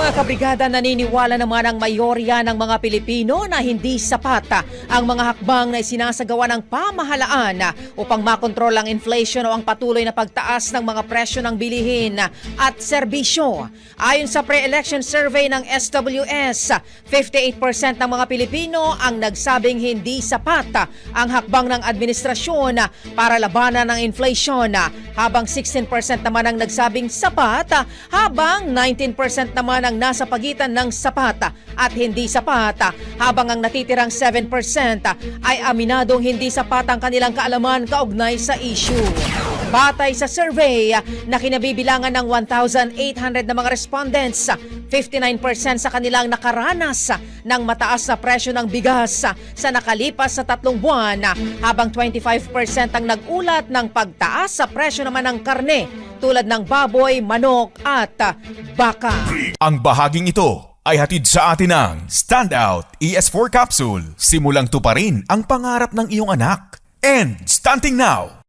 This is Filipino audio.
Mga kabrigada, naniniwala naman ang mayorya ng mga Pilipino na hindi sapat ang mga hakbang na isinasagawa ng pamahalaan upang makontrol ang inflation o ang patuloy na pagtaas ng mga presyo ng bilihin at serbisyo. Ayon sa pre-election survey ng SWS, 58% ng mga Pilipino ang nagsabing hindi sapat ang hakbang ng administrasyon para labanan ng inflation, habang 16% naman ang nagsabing sapat, habang 19% naman ang nasa pagitan ng sapat at hindi sapat, habang ang natitirang 7% ay aminadong hindi sapat ang kanilang kaalaman kaugnay sa issue. Batay sa survey na kinabibilangan ng 1,800 na mga respondents, 59% sa kanilang nakaranas ng mataas na presyo ng bigas sa nakalipas sa 3 buwan, habang 25% ang nagulat ng pagtaas sa presyo naman ng karne tulad ng baboy, manok at baka. Ang bahaging ito ay hatid sa atin ng Standout ES4 Capsule. Simulang tuparin ang pangarap ng iyong anak. And stunting now,